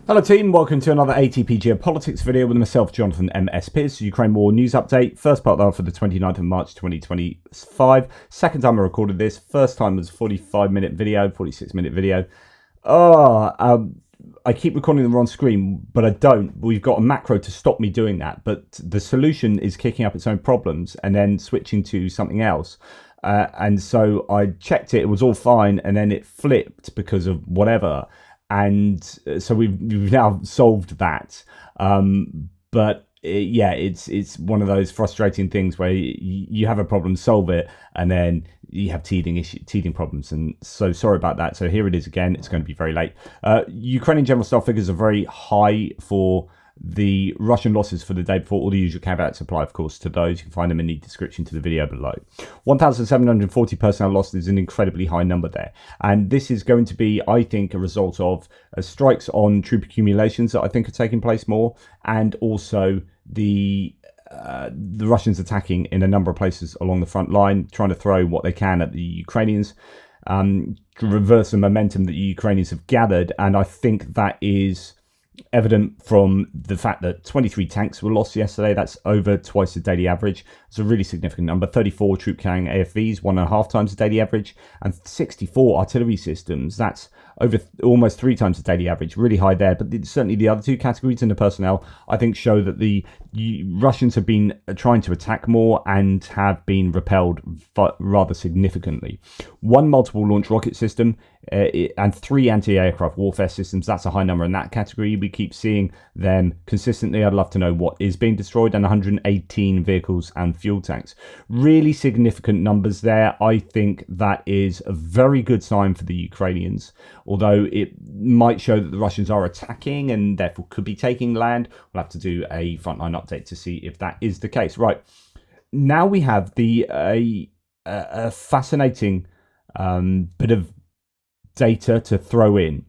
Hello team, welcome to another ATP Geopolitics video with myself, Jonathan M.S. Pierce. Ukraine War News Update. First part though for the 29th of March 2025. Second time I recorded this. First time was 45-minute video, 46-minute video. I keep recording them on screen, but I don't. We've got a macro to stop me doing that, but the solution is kicking up its own problems and then switching to something else. And so I checked it was all fine, and then it flipped because of whatever. And so we've now solved that. Yeah, it's one of those frustrating things where you have a problem, solve it, and then you have teething problems. And so sorry about that. So here it is again. It's going to be very late. Ukrainian general staff figures are very high for the Russian losses for the day before. All the usual caveats apply, of course, to those. You can find them in the description to the video below. 1,740 personnel lost is an incredibly high number there. And this is going to be, I think, a result of strikes on troop accumulations that I think are taking place more, and also the Russians attacking in a number of places along the front line, trying to throw what they can at the Ukrainians, to reverse the momentum that the Ukrainians have gathered. And I think that is evident from the fact that 23 tanks were lost yesterday. That's over twice the daily average. It's a really significant number. 34 troop carrying AFVs, 1.5 times the daily average, and 64 artillery systems. That's over almost 3 times the daily average. Really high there. But certainly the other two categories in the personnel, I think, show that the Russians have been trying to attack more and have been repelled rather significantly. 1 multiple launch rocket system and 3 anti-aircraft warfare systems. That's a high number in that category. We keep seeing them consistently. I'd love to know what is being destroyed. And 118 vehicles and fuel tanks. Really significant numbers there. I think that is a very good sign for the Ukrainians, although it might show that the Russians are attacking and therefore could be taking land. We'll have to do a frontline update to see if that is the case. Right, now we have a fascinating bit of data to throw in.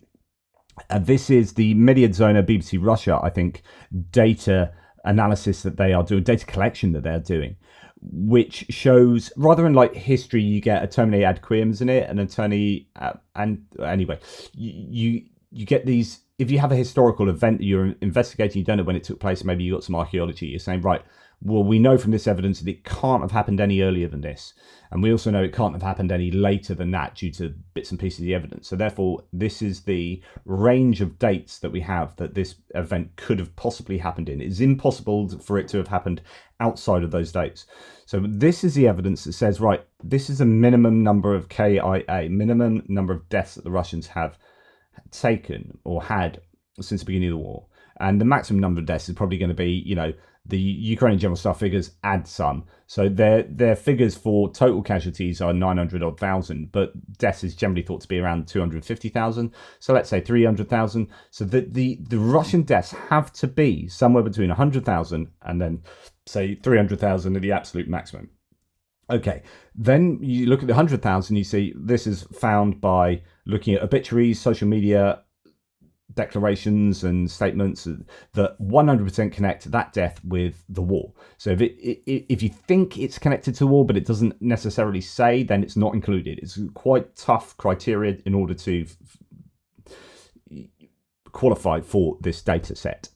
This is the Mediadzona BBC Russia, I think, data analysis that they are doing, data collection that they're doing, which shows, rather than like history, you get attorney ad quem, isn't it? An attorney, and anyway, you get these. If you have a historical event that you're investigating, you don't know when it took place, maybe you got some archaeology, you're saying, right, well, we know from this evidence that it can't have happened any earlier than this. And we also know it can't have happened any later than that due to bits and pieces of the evidence. So therefore, this is the range of dates that we have that this event could have possibly happened in. It's impossible for it to have happened outside of those dates. So this is the evidence that says, right, this is a minimum number of KIA, minimum number of deaths that the Russians have taken or had since the beginning of the war. And the maximum number of deaths is probably going to be, you know, the Ukrainian general staff figures add some. So their figures for total casualties are 900,000, but deaths is generally thought to be around 250,000. So let's say 300,000. So the Russian deaths have to be somewhere between 100,000 and then say 300,000 at the absolute maximum. Okay, then you look at the 100,000, you see this is found by looking at obituaries, social media declarations and statements that 100% connect that death with the war. So if you think it's connected to the war, but it doesn't necessarily say, then it's not included. It's quite tough criteria in order to qualify for this data set.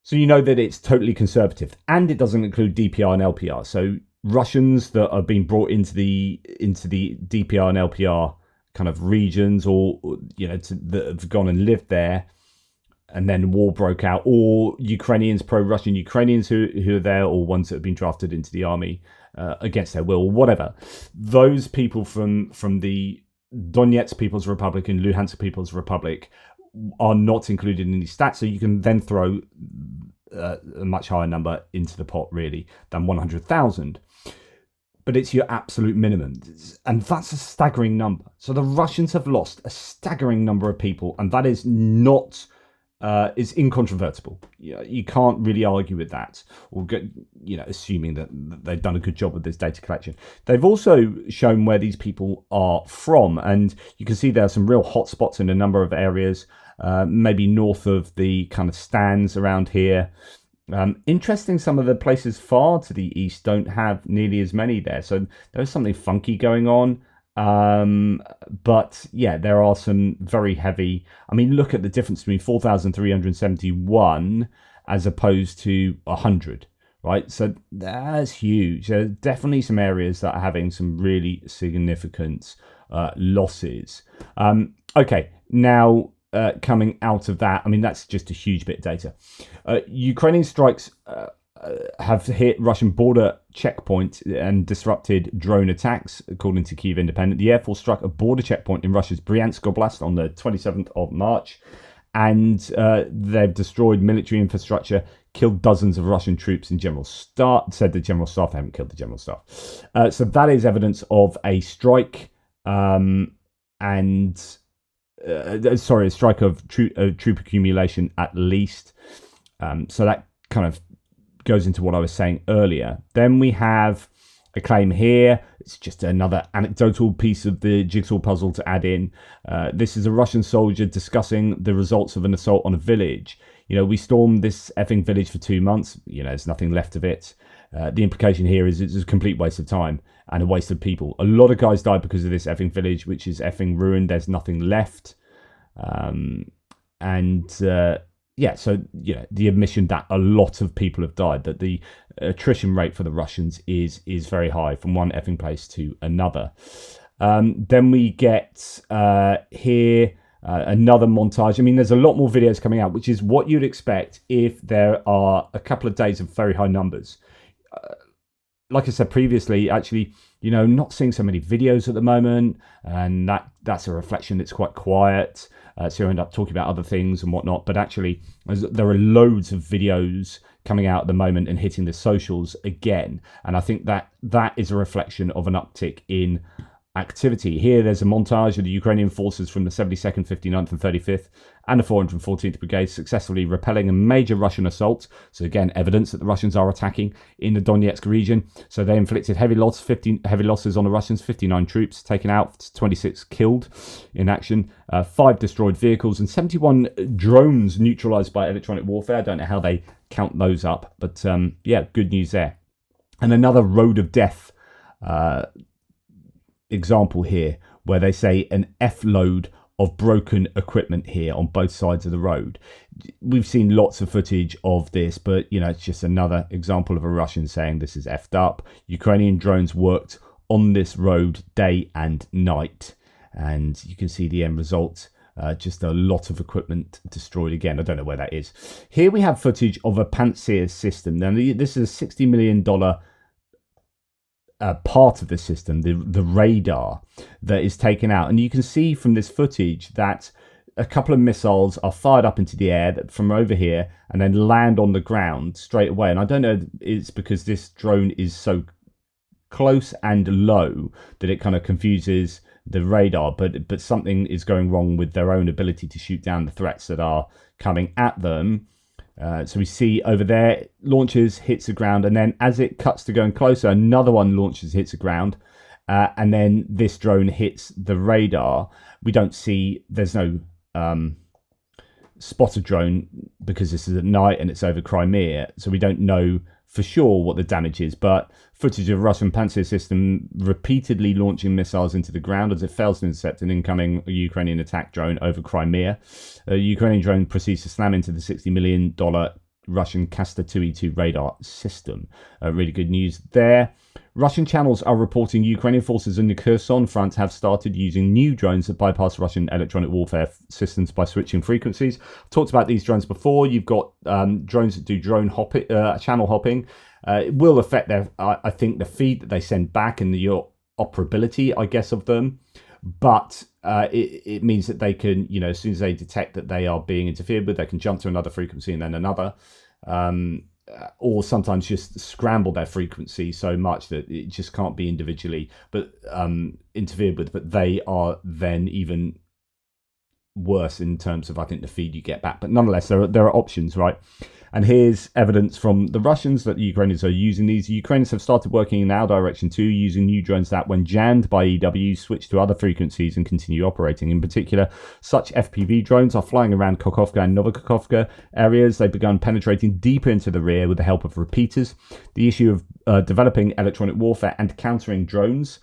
So you know that it's totally conservative, and it doesn't include DPR and LPR. So Russians that are being brought into the DPR and LPR kind of regions, or you know, that have gone and lived there, and then war broke out, or Ukrainians, pro-Russian Ukrainians who are there, or ones that have been drafted into the army against their will, whatever. Those people from the Donetsk People's Republic and Luhansk People's Republic are not included in these stats. So you can then throw a much higher number into the pot, really, than 100,000. But it's your absolute minimum. And that's a staggering number. So the Russians have lost a staggering number of people, and that is not, is incontrovertible. You can't really argue with that, or assuming that they've done a good job with this data collection. They've also shown where these people are from, and you can see there are some real hot spots in a number of areas, maybe north of the kind of stands around here. Interesting, some of the places far to the east don't have nearly as many there. So there's something funky going on. But yeah, there are some very heavy. I mean, look at the difference between 4,371 as opposed to 100, right? So that's huge. There are definitely some areas that are having some really significant losses. Okay, now coming out of that, I mean, that's just a huge bit of data. Ukrainian strikes have hit Russian border checkpoint and disrupted drone attacks, according to Kyiv Independent. The Air Force struck a border checkpoint in Russia's Bryansk Oblast on the 27th of March, and they've destroyed military infrastructure, killed dozens of Russian troops, and said the general staff. They haven't killed the general staff. So that is evidence of a strike, a strike of troop accumulation at least. So that kind of goes into what I was saying earlier. Then we have a claim here. It's just another anecdotal piece of the jigsaw puzzle to add in. This is a Russian soldier discussing the results of an assault on a village. We stormed this effing village for 2 months. There's nothing left of it. The implication here is it's a complete waste of time and a waste of people. A lot of guys died because of this effing village, which is effing ruined. There's nothing left. So the admission that a lot of people have died, that the attrition rate for the Russians is very high from one effing place to another. Then we get here another montage. I mean, there's a lot more videos coming out, which is what you'd expect if there are a couple of days of very high numbers. Like I said previously, actually, not seeing so many videos at the moment, and that's a reflection. It's quite quiet. So you end up talking about other things and whatnot. But actually, there are loads of videos coming out at the moment and hitting the socials again. And I think that is a reflection of an uptick in activity. Here, there's a montage of the Ukrainian forces from the 72nd, 59th and 35th and the 414th Brigade successfully repelling a major Russian assault. So again, evidence that the Russians are attacking in the Donetsk region. So they inflicted heavy losses on the Russians, 59 troops taken out, 26 killed in action, 5 destroyed vehicles and 71 drones neutralized by electronic warfare. I don't know how they count those up, but good news there. And another road of death example here, where they say an F load of broken equipment here on both sides of the road. We've seen lots of footage of this, but it's just another example of a Russian saying this is effed up. Ukrainian drones worked on this road day and night, and you can see the end result. Just a lot of equipment destroyed again. I don't know where that is. Here we have footage of a Pantsir system. Now this is a $60 million part of the system, the radar that is taken out, and you can see from this footage that a couple of missiles are fired up into the air from over here and then land on the ground straight away. And I don't know, it's because this drone is so close and low that it kind of confuses the radar, but something is going wrong with their own ability to shoot down the threats that are coming at them. So we see over there, launches, hits the ground, and then as it cuts to going closer, another one launches, hits the ground, and then this drone hits the radar. We don't see, there's no spotter drone because this is at night and it's over Crimea, so we don't know for sure what the damage is, but footage of Russian Pantsir system repeatedly launching missiles into the ground as it fails to intercept an incoming Ukrainian attack drone over Crimea. A Ukrainian drone proceeds to slam into the $60 million Russian Castor 2E2 radar system. Really good news there. Russian channels are reporting Ukrainian forces in the Kherson front have started using new drones that bypass Russian electronic warfare systems by switching frequencies. I've talked about these drones before. You've got drones that do channel hopping. It will affect I think, the feed that they send back and the operability, I guess, of them. But it means that they can, as soon as they detect that they are being interfered with, they can jump to another frequency and then another. Or sometimes just scramble their frequency so much that it just can't be individually interfered with. But they are then even worse in terms of, I think, the feed you get back. But nonetheless, there are options, right? And here's evidence from the Russians that the Ukrainians are using these. The Ukrainians have started working in our direction too, using new drones that, when jammed by EW, switch to other frequencies and continue operating. In particular, such FPV drones are flying around Kakhovka and Novokakhovka areas. They've begun penetrating deeper into the rear with the help of repeaters. The issue of developing electronic warfare and countering drones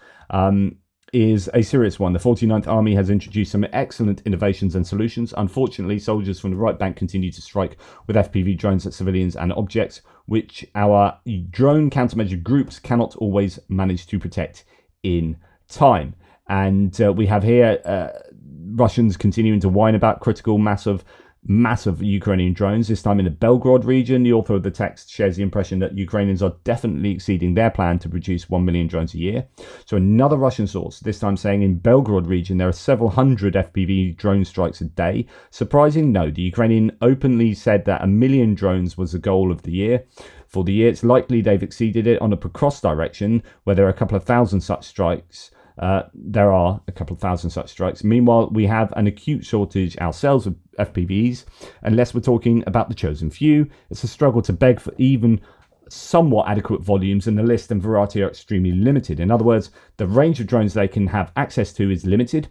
is a serious one. The 49th Army has introduced some excellent innovations and solutions. Unfortunately, soldiers from the right bank continue to strike with FPV drones at civilians and objects, which our drone countermeasure groups cannot always manage to protect in time. And we have here Russians continuing to whine about critical massive Ukrainian drones, this time in the Belgorod region. The author of the text shares the impression that Ukrainians are definitely exceeding their plan to produce 1 million drones a year. So another Russian source, this time saying in Belgorod region there are several hundred FPV drone strikes a day. Surprising? No. The Ukrainian openly said that 1 million drones was the goal of the year. For the year, it's likely they've exceeded it. On a cross direction, where there are a couple of thousand such strikes, there are a couple of thousand such strikes. Meanwhile, we have an acute shortage ourselves of FPVs. Unless we're talking about the chosen few, it's a struggle to beg for even somewhat adequate volumes, and the list and variety are extremely limited. In other words, the range of drones they can have access to is limited,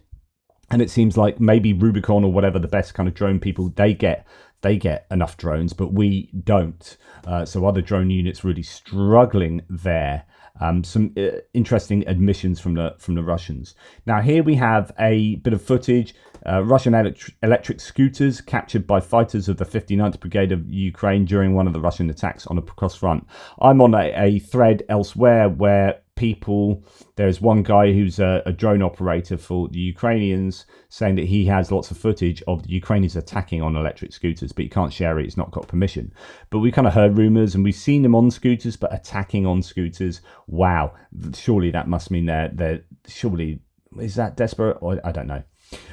and it seems like maybe Rubicon or whatever the best kind of drone people, they get enough drones, but we don't. So other drone units really struggling there. Some interesting admissions from the Russians. Now here we have a bit of footage. Russian electric scooters captured by fighters of the 59th Brigade of Ukraine during one of the Russian attacks on a cross front. I'm on a thread elsewhere where there's one guy who's a drone operator for the Ukrainians saying that he has lots of footage of the Ukrainians attacking on electric scooters, but he can't share it, it's not got permission. But we kind of heard rumors and we've seen them on scooters, but attacking on scooters, wow, surely that must mean surely, is that desperate? Or I don't know.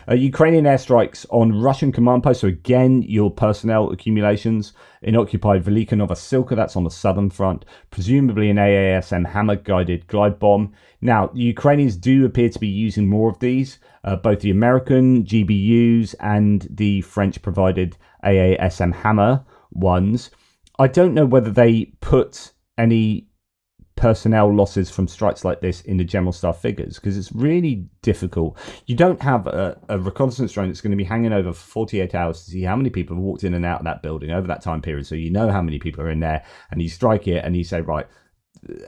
Ukrainian airstrikes on Russian command posts. So again, your personnel accumulations in occupied Velika Novosilka, that's on the southern front, presumably an AASM Hammer guided glide bomb. Now, the Ukrainians do appear to be using more of these, both the American GBUs and the French provided AASM Hammer ones. I don't know whether they put any personnel losses from strikes like this in the general staff figures, because it's really difficult. You don't have a reconnaissance drone that's going to be hanging over for 48 hours to see how many people have walked in and out of that building over that time period, so you know how many people are in there, and you strike it and you say, right,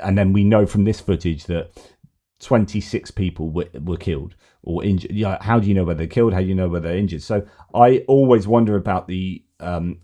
and then we know from this footage that 26 people were killed or injured. Yeah, how do you know whether they're killed? How do you know whether they're injured? So I always wonder about the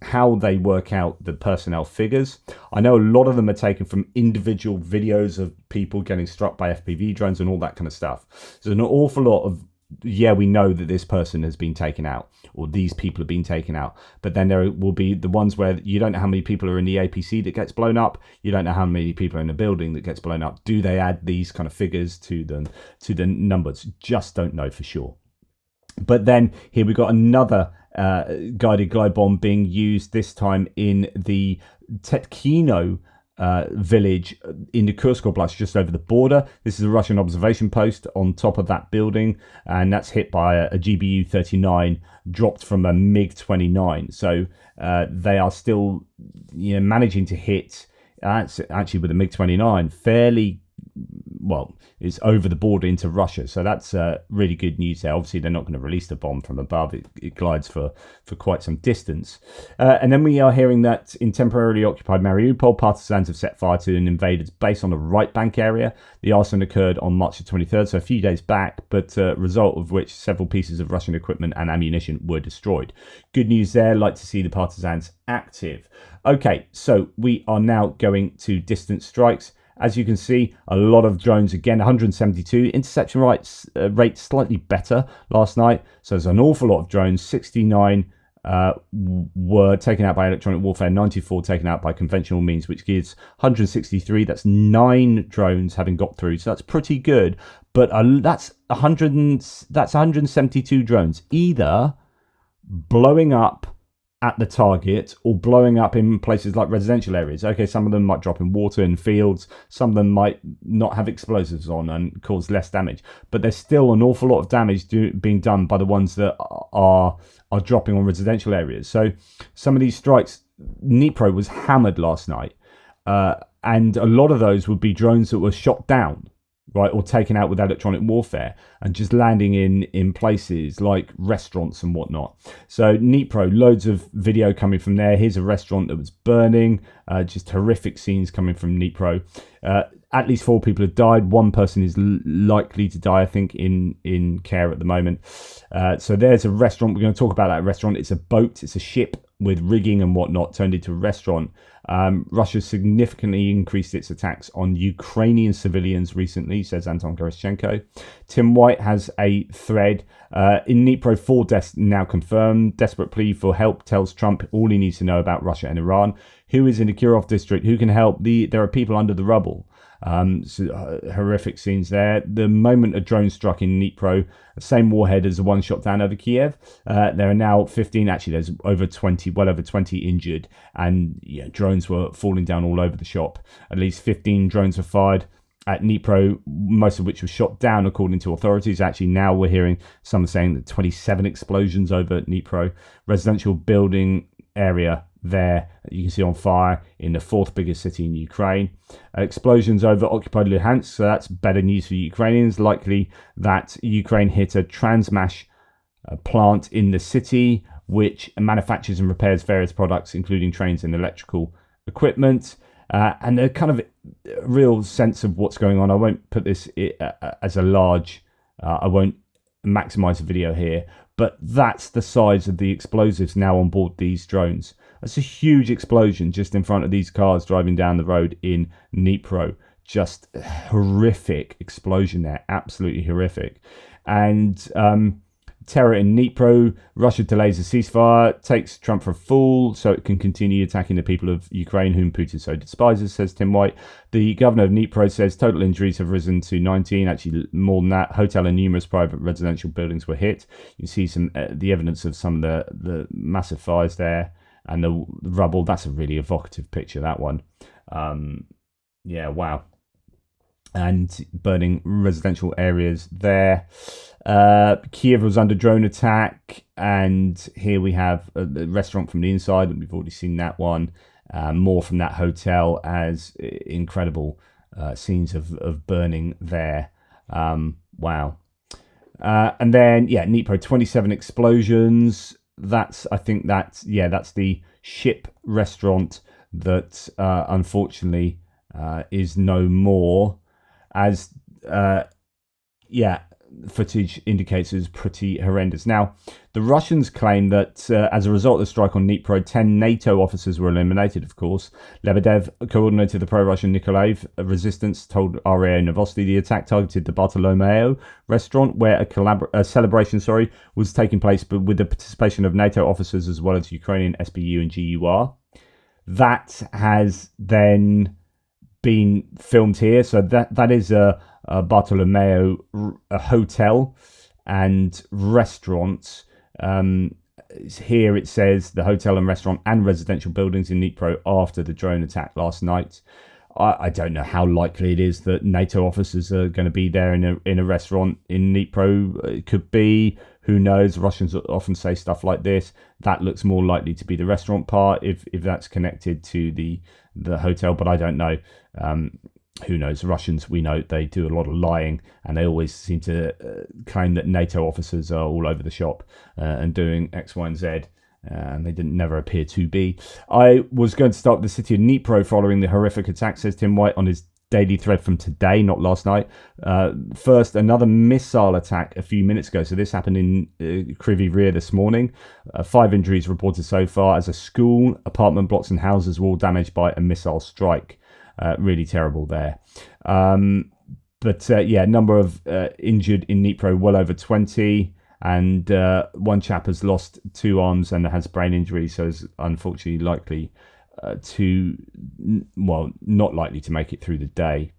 how they work out the personnel figures. I know a lot of them are taken from individual videos of people getting struck by FPV drones and all that kind of stuff. So an awful lot of, yeah, we know that this person has been taken out or these people have been taken out. But then there will be the ones where you don't know how many people are in the APC that gets blown up. You don't know how many people are in the building that gets blown up. Do they add these kind of figures to the numbers? Just don't know for sure. But then here we got another guided glide bomb being used, this time in the Tetkino village in the Kursk Oblast, just over the border. This is a Russian observation post on top of that building, and that's hit by a GBU-39 dropped from a MiG-29. So they are still, managing to hit. Actually, with a MiG-29, fairly well, it's over the border into Russia. So that's really good news there. Obviously, they're not going to release the bomb from above. It glides for quite some distance. And then we are hearing that in temporarily occupied Mariupol, partisans have set fire to an invaders' base on the right bank area. The arson occurred on March the 23rd, so a few days back, but result of which several pieces of Russian equipment and ammunition were destroyed. Good news there. Like to see the partisans active. Okay, so we are now going to distance strikes. As you can see, a lot of drones, again, 172. Interception rate slightly better last night. So there's an awful lot of drones. 69 were taken out by electronic warfare, 94 taken out by conventional means, which gives 163. That's 9 drones having got through. So that's pretty good. But that's 172 drones either blowing up at the target or blowing up in places like residential areas. Okay, some of them might drop in water and fields, some of them might not have explosives on and cause less damage, but there's still an awful lot of damage being done by the ones that are dropping on residential areas. So some of these strikes, Dnipro was hammered last night, and a lot of those would be drones that were shot down. right, or taken out with electronic warfare, and just landing in places like restaurants and whatnot. So Dnipro, loads of video coming from there. Here's a restaurant that was burning, just horrific scenes coming from Dnipro. At least 4 people have died. 1 person is likely to die, I think, in care at the moment. So there's a restaurant. We're going to talk about that restaurant. It's a boat, it's a ship with rigging and whatnot turned into a restaurant. Russia significantly increased its attacks on Ukrainian civilians recently, says Anton Geraschenko. Tim White has a thread. In Dnipro, 4 deaths now confirmed. Desperate plea for help tells Trump all he needs to know about Russia and Iran. Who is in the Kirov district? Who can help? There are people under the rubble. Horrific scenes there. The moment a drone struck in Dnipro, same warhead as the one shot down over Kiev. There are now 15, actually there's over 20, well over 20 injured, and drones were falling down all over the shop. At least 15 drones were fired at Dnipro, most of which were shot down according to authorities. Actually, now we're hearing some saying that 27 explosions over Dnipro. Residential building area there you can see on fire in the 4th biggest city in Ukraine. Explosions over occupied Luhansk, so that's better news for Ukrainians. Likely that Ukraine hit a Transmash plant in the city, which manufactures and repairs various products, including trains and electrical equipment. And a kind of real sense of what's going on. I won't put this as a large, I won't maximize the video here, but that's the size of the explosives now on board these drones. That's a huge explosion just in front of these cars driving down the road in Dnipro. Just horrific explosion there, absolutely horrific. And terror in Dnipro. Russia delays a ceasefire, takes Trump for a fool so it can continue attacking the people of Ukraine, whom Putin so despises, says Tim White. The governor of Dnipro says total injuries have risen to 19, actually more than that. Hotel and numerous private residential buildings were hit. You see some the evidence of some of the massive fires there and the rubble. That's a really evocative picture, that one. Yeah, wow. And burning residential areas there. Kiev was under drone attack, and here we have the restaurant from the inside, and we've already seen that one. More from that hotel as incredible scenes of burning there. Wow. And then, Dnipro, 27 explosions. I think that's the ship restaurant that unfortunately is no more. As footage indicates, is pretty horrendous. Now, the Russians claim that as a result of the strike on Dnipro, 10 NATO officers were eliminated, of course. Lebedev, coordinator of the pro-Russian Nikolaev resistance, told RAA Novosti the attack targeted the Bartolomeo restaurant, where a celebration was taking place, but with the participation of NATO officers as well as Ukrainian SBU and GUR. That has then been filmed here. So that is a Bartolomeo hotel and restaurant. Here it says the hotel and restaurant and residential buildings in Dnipro after the drone attack last night. I don't know how likely it is that NATO officers are going to be there in a restaurant in Dnipro. It could be. Who knows? Russians often say stuff like this. That looks more likely to be the restaurant part if that's connected to the hotel, but I don't know. Who knows? Russians, we know they do a lot of lying, and they always seem to claim that NATO officers are all over the shop and doing X, Y, and Z. And they never appear to be. I was going to start with the city of Dnipro following the horrific attack, says Tim White on his daily thread from today, not last night. First, another missile attack a few minutes ago. So this happened in Kryvyi Rih this morning. 5 injuries reported so far as a school, apartment blocks and houses were all damaged by a missile strike. Really terrible there. Number of injured in Dnipro, well over 20. And one chap has lost 2 arms and has brain injuries, so is unfortunately not likely to make it through the day.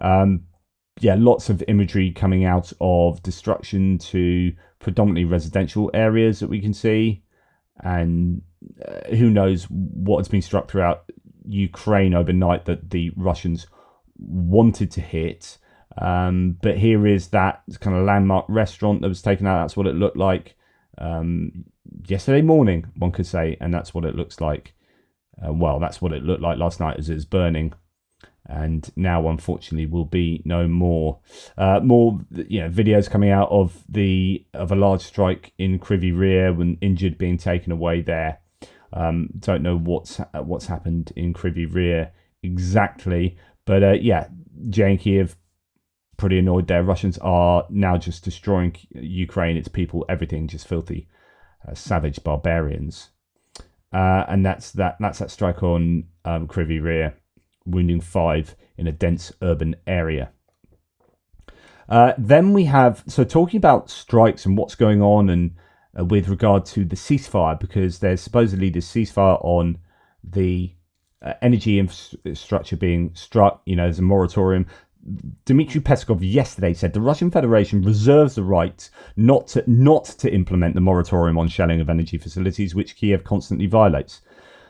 Lots of imagery coming out of destruction to predominantly residential areas that we can see. And who knows what has been struck throughout Ukraine overnight that the Russians wanted to hit. But here is that kind of landmark restaurant that was taken out. That's what it looked like yesterday morning, one could say, and that's what it looks like. That's what it looked like last night as it was burning. and now unfortunately will be no more. More videos coming out of a large strike in Kryvyi Rih, when injured being taken away there. Don't know what's happened in Kryvyi Rih exactly, but Jay and Kiev pretty annoyed there. Russians are now just destroying Ukraine, its people, everything, just filthy, savage barbarians. And that's that strike on Kryvyi Rih, wounding 5 in a dense urban area. Then we have, so talking about strikes and what's going on, and with regard to the ceasefire, because there's supposedly this ceasefire on the energy infrastructure being struck. There's a moratorium. Dmitry Peskov yesterday said the Russian Federation reserves the right not to implement the moratorium on shelling of energy facilities, which Kiev constantly violates.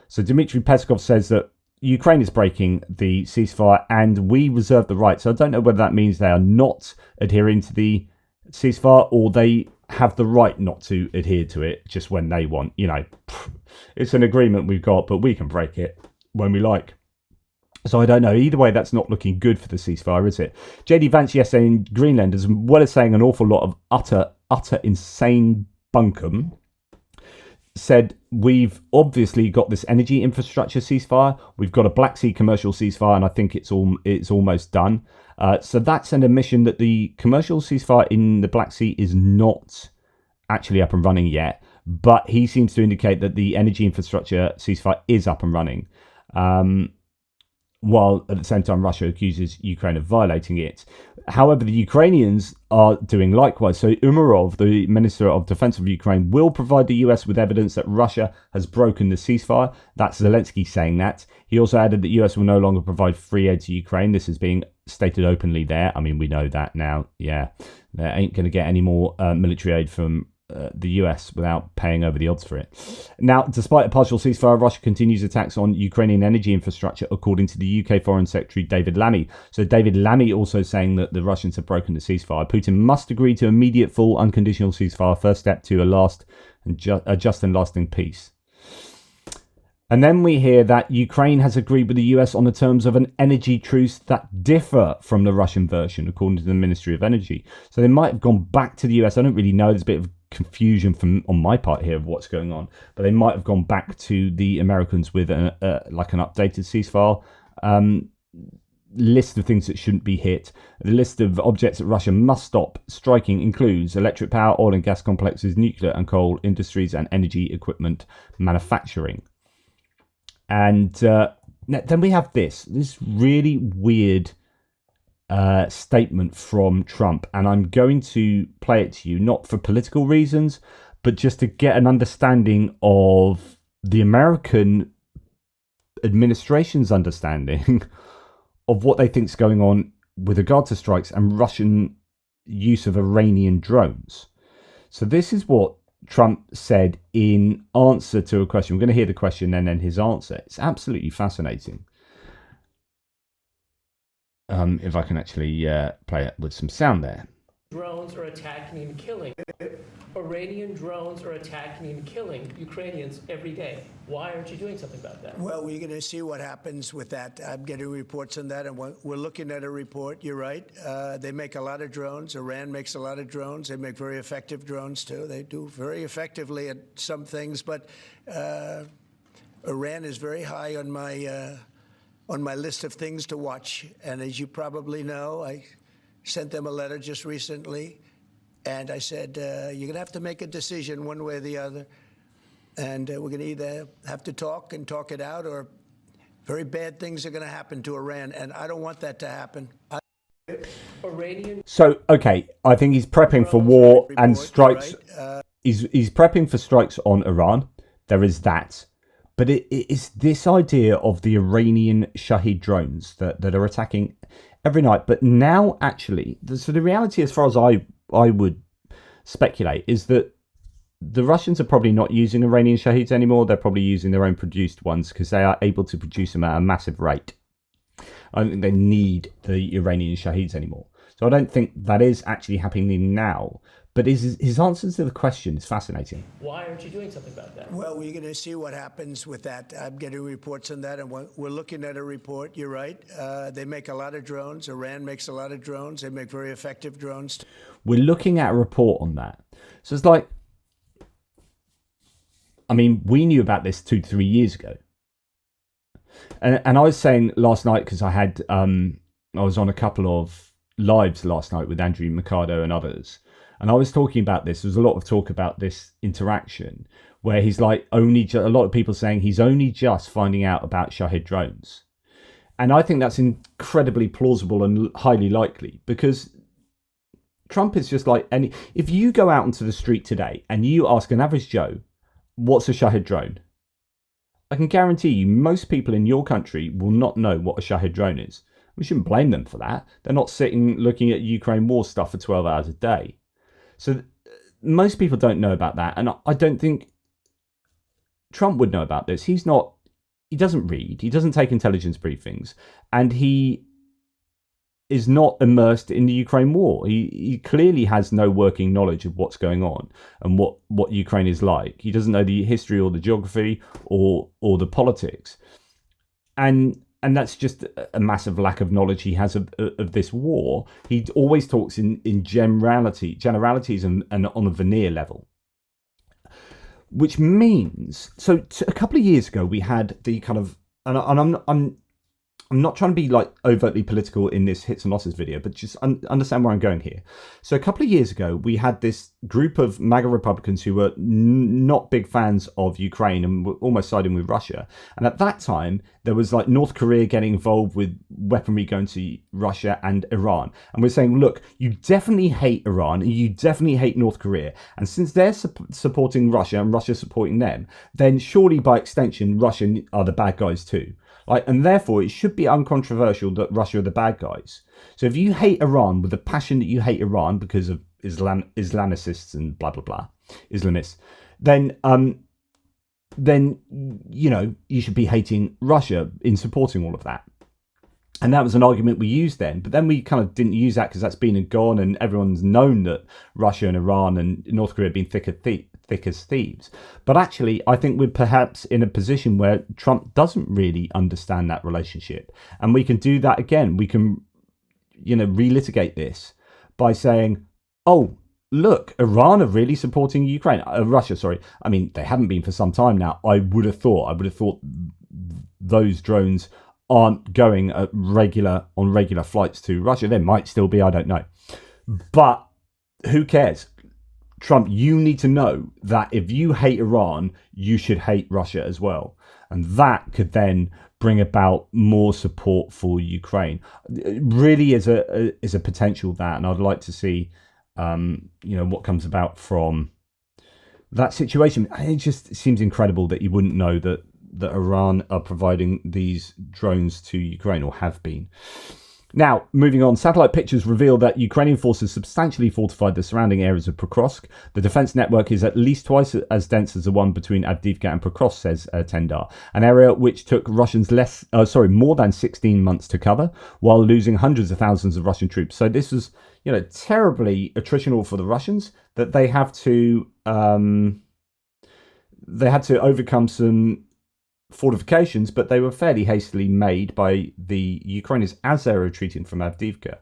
So Dmitry Peskov says that Ukraine is breaking the ceasefire and we reserve the right. So I don't know whether that means they are not adhering to the ceasefire, or they have the right not to adhere to it just when they want. It's an agreement we've got, but we can break it when we like. So I don't know. Either way, that's not looking good for the ceasefire, is it? JD Vance yesterday in Greenland, as well as saying an awful lot of utter insane bunkum, said we've obviously got this energy infrastructure ceasefire. We've got a Black Sea commercial ceasefire, and I think it's almost done. So that's an admission that the commercial ceasefire in the Black Sea is not actually up and running yet. But he seems to indicate that the energy infrastructure ceasefire is up and running. While at the same time Russia accuses Ukraine of violating it. However, the Ukrainians are doing likewise. So Umerov, the Minister of Defense of Ukraine, will provide the US with evidence that Russia has broken the ceasefire. That's Zelensky saying that. He also added that the US will no longer provide free aid to Ukraine. This is being stated openly there. I mean, we know that now. Yeah, they ain't going to get any more military aid from the US without paying over the odds for it. Now, despite a partial ceasefire, Russia continues attacks on Ukrainian energy infrastructure, according to the UK Foreign Secretary David Lammy. So David Lammy also saying that the Russians have broken the ceasefire. Putin must agree to immediate, full, unconditional ceasefire, first step to a just and lasting peace. And then we hear that Ukraine has agreed with the US on the terms of an energy truce that differ from the Russian version, according to the Ministry of Energy. So they might have gone back to the US. I don't really know. There's a bit of confusion on my part here of what's going on, but they might have gone back to the Americans with an updated ceasefire list of things that shouldn't be hit. The list of objects that Russia must stop striking includes electric power, oil and gas complexes, nuclear and coal industries, and energy equipment manufacturing. And then we have this really weird statement from Trump, and I'm going to play it to you, not for political reasons, but just to get an understanding of the American administration's understanding of what they think is going on with regard to strikes and Russian use of Iranian drones. So this is what Trump said in answer to a question. We're going to hear the question and then his answer. It's absolutely fascinating. If I can actually play it with some sound there. Drones are attacking and killing. Iranian drones are attacking and killing Ukrainians every day. Why aren't you doing something about that? Well, we're going to see what happens with that. I'm getting reports on that, and we're looking at a report. You're right. They make a lot of drones. Iran makes a lot of drones. They make very effective drones, too. They do very effectively at some things, but Iran is very high on my list of things to watch. And as you probably know, I sent them a letter just recently, and I said, you're going to have to make a decision one way or the other. And we're going to either have to talk it out, or very bad things are going to happen to Iran. And I don't want that to happen. So, okay, I think he's prepping for war and strikes. Right. He's prepping for strikes on Iran. There is that. But it is this idea of the Iranian Shahed drones that are attacking every night. But now, actually, so the reality, as far as I would speculate, is that the Russians are probably not using Iranian Shaheds anymore. They're probably using their own produced ones because they are able to produce them at a massive rate. I don't think they need the Iranian Shaheds anymore. So I don't think that is actually happening now. But his answers to the question is fascinating. Why aren't you doing something about that? Well, we're going to see what happens with that. I'm getting reports on that, and we're looking at a report. You're right. They make a lot of drones. Iran makes a lot of drones. They make very effective drones. We're looking at a report on that. So it's like, I mean, we knew about this 2 to 3 years ago. And I was saying last night, because I was on a couple of lives last night with Andrew Mercado and others. And I was talking about this. There was a lot of talk about this interaction where he's like a lot of people saying he's only just finding out about Shahid drones. And I think that's incredibly plausible and highly likely, because Trump is just like any. If you go out into the street today and you ask an average Joe, what's a Shahid drone? I can guarantee you most people in your country will not know what a Shahid drone is. We shouldn't blame them for that. They're not sitting looking at Ukraine war stuff for 12 hours a day. So most people don't know about that. And I don't think Trump would know about this. He doesn't read. He doesn't take intelligence briefings. And he is not immersed in the Ukraine war. He clearly has no working knowledge of what's going on and what Ukraine is like. He doesn't know the history or the geography or the politics. And that's just a massive lack of knowledge he has of this war. He always talks in generalities and on a veneer level. Which means, so a couple of years ago, we had the kind of, and I'm not trying to be like overtly political in this hits and losses video, but just understand where I'm going here. So a couple of years ago, we had this group of MAGA Republicans who were not big fans of Ukraine and were almost siding with Russia. And at that time, there was like North Korea getting involved with weaponry going to Russia and Iran. And we're saying, look, you definitely hate Iran and you definitely hate North Korea. And since they're supporting Russia and Russia's supporting them, then surely by extension, Russia are the bad guys too. And therefore, it should be uncontroversial that Russia are the bad guys. So if you hate Iran with the passion that you hate Iran because of Islamicists and blah, blah, blah, Islamists, then you should be hating Russia in supporting all of that. And that was an argument we used then. But then we kind of didn't use that because that's been and gone, and everyone's known that Russia and Iran and North Korea have been thick as thieves. But actually, I think we're perhaps in a position where Trump doesn't really understand that relationship. And we can do that again. We can, relitigate this by saying, oh, look, Iran are really supporting Ukraine. Russia, sorry. I mean, they haven't been for some time now. I would have thought those drones aren't going on regular flights to Russia. They might still be, I don't know. But who cares? Trump, you need to know that if you hate Iran, you should hate Russia as well. And that could then bring about more support for Ukraine. It really is a potential that, and I'd like to see what comes about from that situation. It just seems incredible that you wouldn't know that Iran are providing these drones to Ukraine, or have been. Now, moving on, satellite pictures reveal that Ukrainian forces substantially fortified the surrounding areas of Pokrovsk. The defense network is at least twice as dense as the one between Avdiivka and Pokrovsk, says Tendar, an area which took Russians more than 16 months to cover, while losing hundreds of thousands of Russian troops. So this was, terribly attritional for the Russians, that they had to overcome some fortifications, but they were fairly hastily made by the Ukrainians as they were retreating from Avdiivka.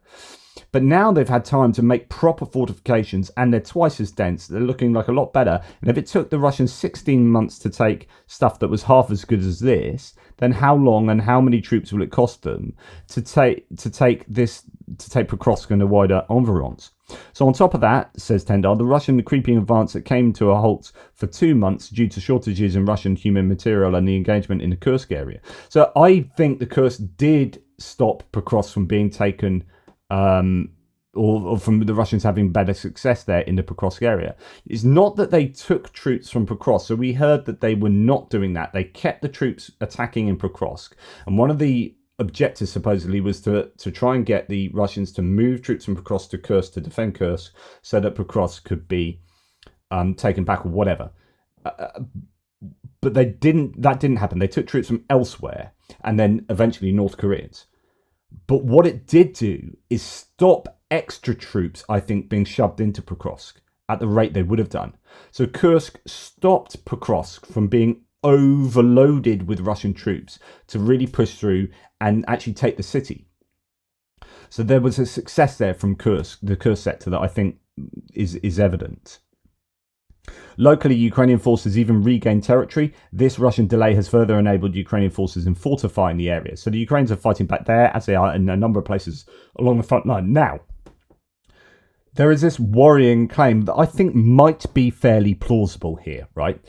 But now they've had time to make proper fortifications, and they're twice as dense. They're looking like a lot better. And if it took the Russians 16 months to take stuff that was half as good as this, then how long and how many troops will it cost them to take Pokrovsk and a wider environs? So on top of that, says Tendar, the Russian creeping advance that came to a halt for 2 months due to shortages in Russian human material and the engagement in the Kursk area. So I think the Kursk did stop Pokrovsk from being taken, or from the Russians having better success there in the Pokrovsk area. It's not that they took troops from Pokrovsk. So we heard that they were not doing that. They kept the troops attacking in Pokrovsk. And one of the objectives supposedly was to try and get the Russians to move troops from Pokrovsk to Kursk to defend Kursk, so that Pokrovsk could be taken back or whatever. But that didn't happen. They took troops from elsewhere, and then eventually North Koreans. But what it did do is stop extra troops, I think, being shoved into Pokrovsk at the rate they would have done. So Kursk stopped Pokrovsk from being overloaded with Russian troops to really push through and actually take the city. So there was a success there from Kursk, the Kursk sector, that I think is evident. Locally, Ukrainian forces even regained territory. This Russian delay has further enabled Ukrainian forces in fortifying the area. So the Ukrainians are fighting back there, as they are in a number of places along the front line. Now, there is this worrying claim that I think might be fairly plausible here, right?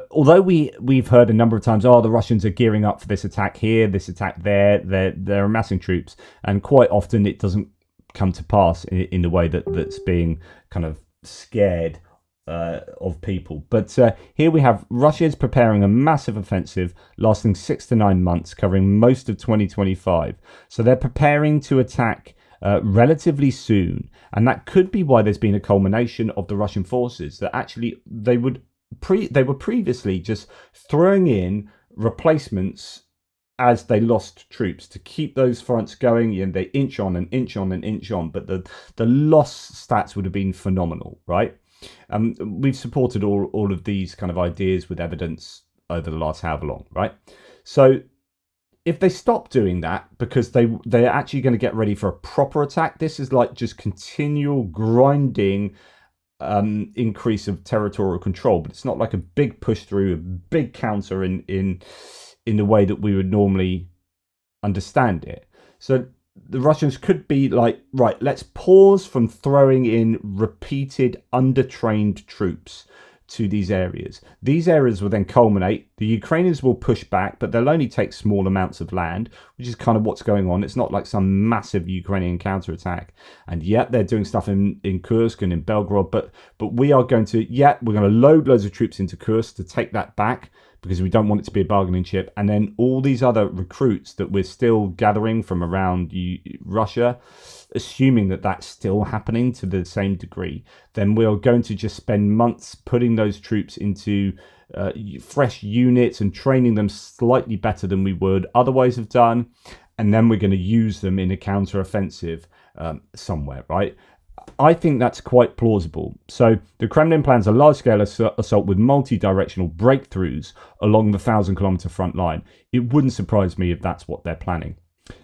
Although we've heard a number of times, the Russians are gearing up for this attack here, this attack there, they're amassing troops, and quite often it doesn't come to pass in the way that's being kind of scared of people. But here we have Russia is preparing a massive offensive lasting 6 to 9 months, covering most of 2025. So they're preparing to attack relatively soon, and that could be why there's been a culmination of the Russian forces that actually they were previously just throwing in replacements as they lost troops to keep those fronts going, and they inch on and inch on and inch on, but the loss stats would have been phenomenal, right? We've supported all of these kind of ideas with evidence over the last however long, right? So if they stop doing that because they're actually going to get ready for a proper attack, this is like just continual grinding increase of territorial control, but it's not like a big push through, a big counter in the way that we would normally understand it. So the Russians could be like, right, let's pause from throwing in repeated undertrained troops to these areas. These areas will then culminate. The Ukrainians will push back, but they'll only take small amounts of land, which is kind of what's going on. It's not like some massive Ukrainian counterattack. And yet they're doing stuff in Kursk and in Belgorod, but we are going to, we're going to load loads of troops into Kursk to take that back, because we don't want it to be a bargaining chip. And then all these other recruits that we're still gathering from around Russia, assuming that that's still happening to the same degree, then we are going to just spend months putting those troops into fresh units and training them slightly better than we would otherwise have done. And then we're going to use them in a counter-offensive somewhere, right? I think that's quite plausible. So the Kremlin plans a large-scale assault with multi-directional breakthroughs along the 1,000-kilometer front line. It wouldn't surprise me if that's what they're planning.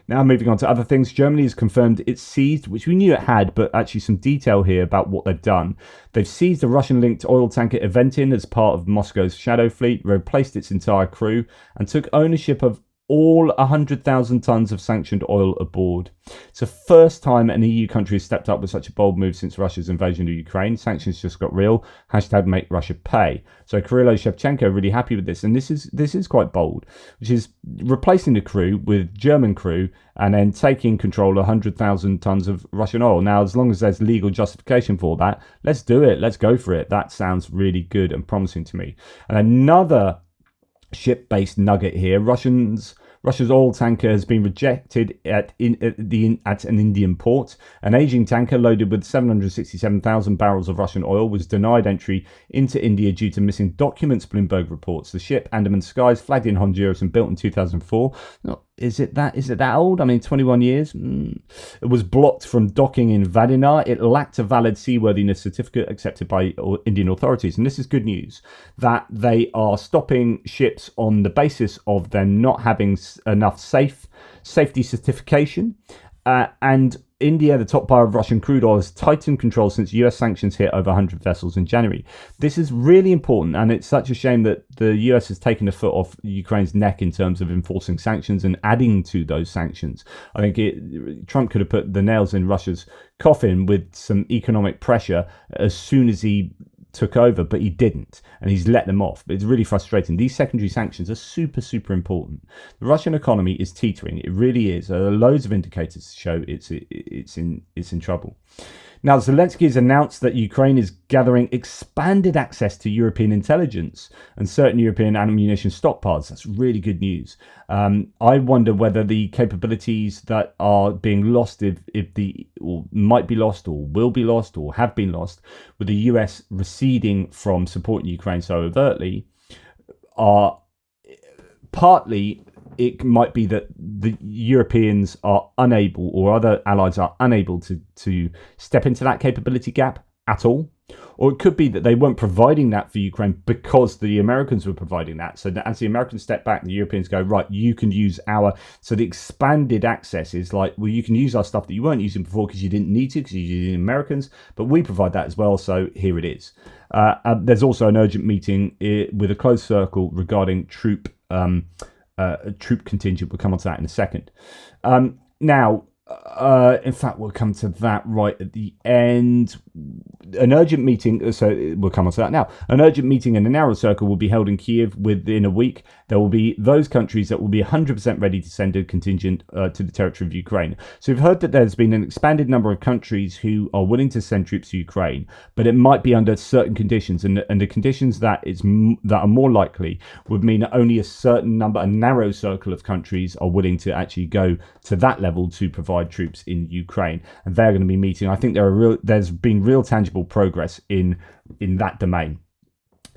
Now moving on to other things, Germany has confirmed it's seized, which we knew it had, but actually some detail here about what they've done. They've seized a Russian-linked oil tanker Eventin as part of Moscow's Shadow Fleet, replaced its entire crew, and took ownership of all 100,000 tons of sanctioned oil aboard. It's the first time an EU country has stepped up with such a bold move since Russia's invasion of Ukraine. Sanctions just got real. # make Russia pay. So Kirilo Shevchenko are really happy with this, and this is quite bold, which is replacing the crew with German crew and then taking control of 100,000 tons of Russian oil. Now, as long as there's legal justification for that, let's do it. Let's go for it. That sounds really good and promising to me. And another ship-based nugget here: Russia's oil tanker has been rejected at an Indian port. An aging tanker loaded with 767,000 barrels of Russian oil was denied entry into India due to missing documents, Bloomberg reports. The ship, Andaman Skies, flagged in Honduras and built in 2004. Is it that old? I mean, 21 years? It was blocked from docking in Vadinar. It lacked a valid seaworthiness certificate accepted by Indian authorities. And this is good news, that they are stopping ships on the basis of them not having enough safety certification. And India, the top buyer of Russian crude oil, has tightened control since US sanctions hit over 100 vessels in January. This is really important, and it's such a shame that the US has taken a foot off Ukraine's neck in terms of enforcing sanctions and adding to those sanctions. I think Trump could have put the nails in Russia's coffin with some economic pressure as soon as he took over, but he didn't, and he's let them off. But it's really frustrating. These secondary sanctions are super, super important. The Russian economy is teetering. It really is. There are loads of indicators to show it's in trouble. Now, Zelensky has announced that Ukraine is gathering expanded access to European intelligence and certain European ammunition stockpiles. That's really good news. I wonder whether the capabilities that are being lost, or might be lost, or will be lost, or have been lost, with the US receding from supporting Ukraine so overtly, are partly. It might be that the Europeans are unable, or other allies are unable to step into that capability gap at all. Or it could be that they weren't providing that for Ukraine because the Americans were providing that. So that as the Americans step back, the Europeans go, right, you can use our... So the expanded access is like, well, you can use our stuff that you weren't using before because you didn't need to, because you're using Americans, but we provide that as well, so here it is. There's also an urgent meeting with a closed circle regarding troop contingent. We'll come on to that in a second. Now, in fact, we'll come to that right at the end. An urgent meeting, so we'll come on to that now. An urgent meeting in a narrow circle will be held in Kiev within a week. There will be those countries that will be 100% ready to send a contingent to the territory of Ukraine. So we've heard that there's been an expanded number of countries who are willing to send troops to Ukraine, but it might be under certain conditions, and the conditions that are more likely would mean that only a certain number, a narrow circle of countries are willing to actually go to that level to provide troops in Ukraine, and they're going to be meeting. I think there's been real tangible progress in that domain.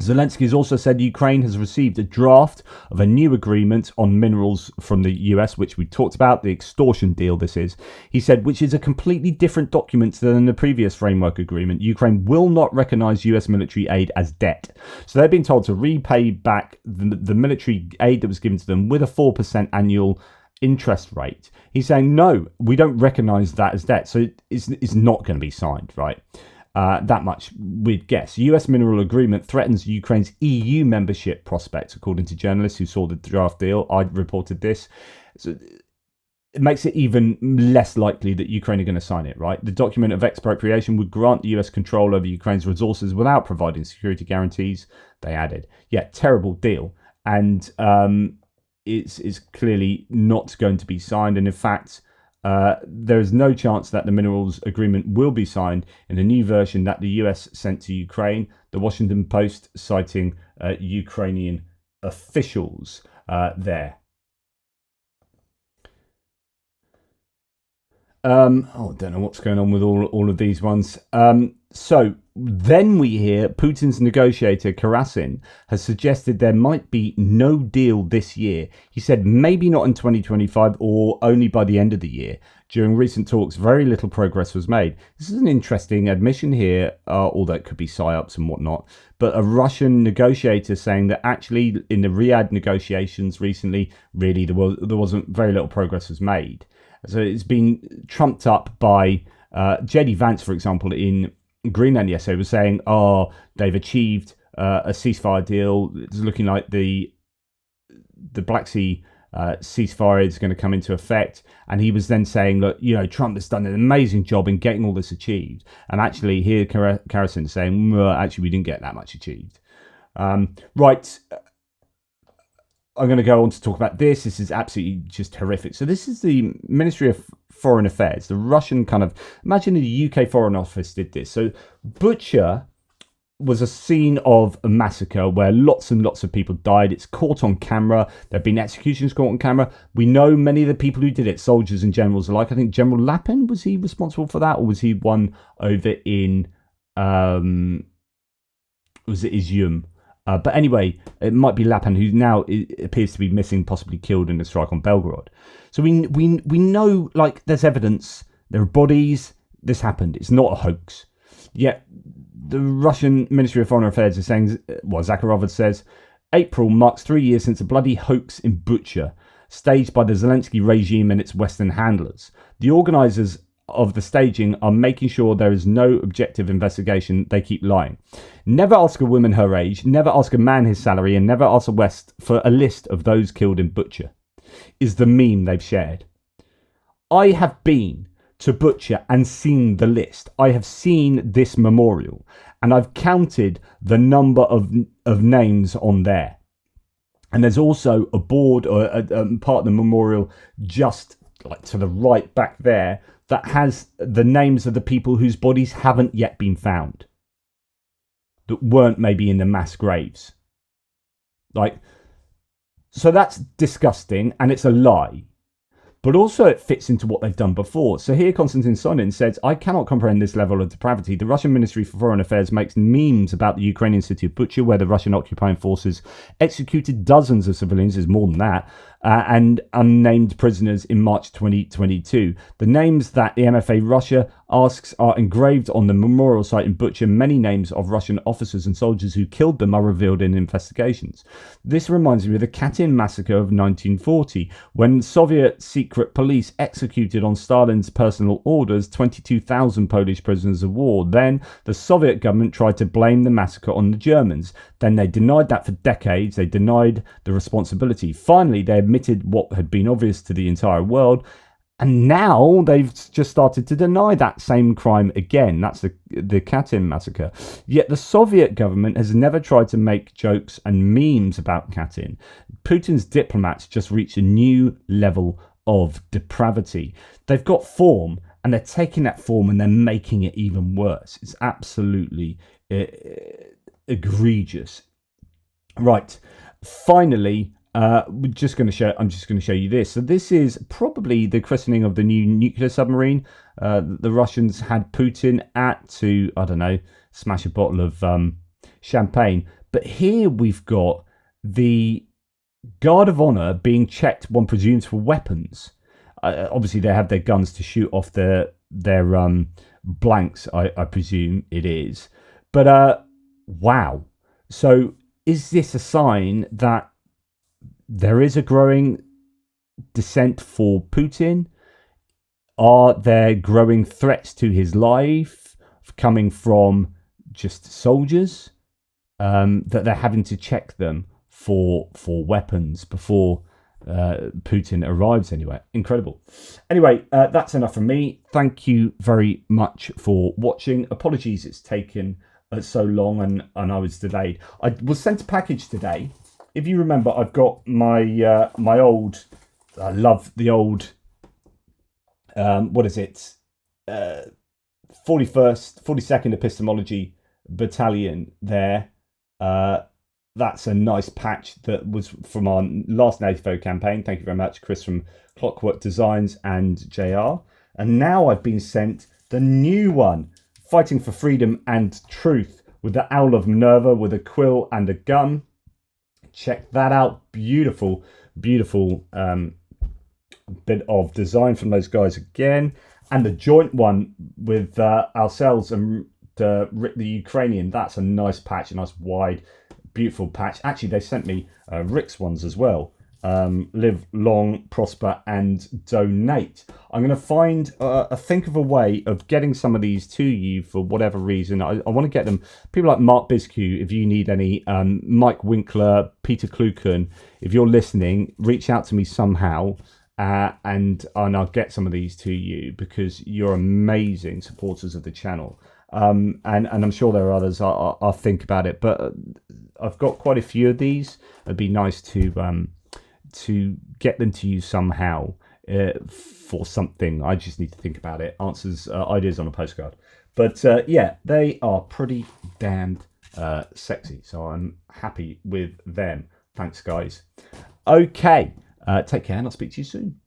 Zelensky has also said Ukraine has received a draft of a new agreement on minerals from the US, which we talked about, the extortion deal this is. He said, which is a completely different document than the previous framework agreement. Ukraine will not recognize US military aid as debt. So they've been told to repay back the military aid that was given to them with a 4% annual interest rate. He's saying, no, we don't recognize that as debt. So it's not going to be signed, right? That much we'd guess. US mineral agreement threatens Ukraine's EU membership prospects, according to journalists who saw the draft deal. I reported this. So it makes it even less likely that Ukraine are going to sign it, right? The document of expropriation would grant the US control over Ukraine's resources without providing security guarantees, they added. Yeah, terrible deal. And it's clearly not going to be signed. And in fact, there is no chance that the minerals agreement will be signed in a new version that the US sent to Ukraine. The Washington Post citing Ukrainian officials there. I don't know what's going on with all of these ones. So then we hear Putin's negotiator Karasin has suggested there might be no deal this year. He said maybe not in 2025 or only by the end of the year. During recent talks, very little progress was made. This is an interesting admission here, although it could be psyops and whatnot. But a Russian negotiator saying that actually in the Riyadh negotiations recently, really there wasn't very little progress was made. So it's been trumped up by J.D. Vance, for example, in Greenland yesterday was saying, they've achieved a ceasefire deal. It's looking like the Black Sea ceasefire is going to come into effect. And he was then saying, look, Trump has done an amazing job in getting all this achieved. And actually here Karasin saying, well, actually we didn't get that much achieved. Right. I'm going to go on to talk about this. This is absolutely just horrific. So this is the Ministry of Foreign Affairs, the Russian kind of... Imagine the UK Foreign Office did this. So Bucha was a scene of a massacre where lots and lots of people died. It's caught on camera. There have been executions caught on camera. We know many of the people who did it, soldiers and generals alike. I think General Lapin, was he responsible for that? Or was he one over in... was it Izium? But anyway, it might be Lapin, who now appears to be missing, possibly killed in a strike on Belgorod. So we know, like, there's evidence, there are bodies, this happened. It's not a hoax. Yet the Russian Ministry of Foreign Affairs is saying, well, Zakharov says, April marks 3 years since a bloody hoax in Bucha, staged by the Zelensky regime and its Western handlers. The organisers of the staging are making sure there is no objective investigation. They keep lying. Never ask a woman her age, never ask a man his salary, and never ask the West for a list of those killed in Bucha, is the meme they've shared. I have been to Bucha and seen the list. I have seen this memorial, and I've counted the number of names on there. And there's also a board or a part of the memorial just like to the right back there that has the names of the people whose bodies haven't yet been found, that weren't maybe in the mass graves. So that's disgusting and it's a lie. but also it fits into what they've done before. So here Konstantin Sonin says, I cannot comprehend this level of depravity. The Russian Ministry for Foreign Affairs makes memes about the Ukrainian city of Bucha, where the Russian occupying forces executed dozens of civilians, is more than that, and unnamed prisoners in March 2022. The names that the MFA Russia asks are engraved on the memorial site in Bucha. Many names of Russian officers and soldiers who killed them are revealed in investigations. This reminds me of the Katyn massacre of 1940, when Soviet secret police executed on Stalin's personal orders 22,000 Polish prisoners of war. Then the Soviet government tried to blame the massacre on the Germans. Then they denied that for decades. They denied the responsibility. Finally, they admitted what had been obvious to the entire world. And now they've just started to deny that same crime again. That's the Katyn massacre. Yet the Soviet government has never tried to make jokes and memes about Katyn. Putin's diplomats just reached a new level of depravity. They've got form, and they're taking that form and they're making it even worse. It's absolutely egregious. Right. Finally, I'm just going to show you this. So this is probably the christening of the new nuclear submarine. The Russians had Putin at to, I don't know, smash a bottle of champagne. But here we've got the guard of honor being checked, one presumes, for weapons. Obviously, they have their guns to shoot off their blanks, I presume it is. But wow. So is this a sign that there is a growing dissent for Putin? Are there growing threats to his life coming from just soldiers that they're having to check them for weapons before Putin arrives anywhere? Incredible. Anyway, that's enough from me. Thank you very much for watching. Apologies it's taken so long and I was delayed. I was sent a package today. If you remember, I've got my my old, I love the old, what is it, 42nd Epistemology Battalion there. That's a nice patch that was from our last NATO campaign. Thank you very much, Chris from Clockwork Designs and JR. And now I've been sent the new one, Fighting for Freedom and Truth, with the Owl of Minerva, with a quill and a gun. Check that out. Beautiful, beautiful bit of design from those guys again. And the joint one with ourselves and the Ukrainian. That's a nice patch, a nice wide, beautiful patch. Actually, they sent me Rick's ones as well. Live long, prosper, and donate. I'm going to think of a way of getting some of these to you for whatever reason. I want to get them. People like Mark Biscu, if you need any, Mike Winkler, Peter Kluken, if you're listening, reach out to me somehow, and I'll get some of these to you because you're amazing supporters of the channel. And I'm sure there are others. I'll think about it, but I've got quite a few of these. It'd be nice to get them to you somehow for something. I just need to think about it. Answers, ideas on a postcard. But yeah, they are pretty damned sexy. So I'm happy with them. Thanks, guys. Okay, take care and I'll speak to you soon.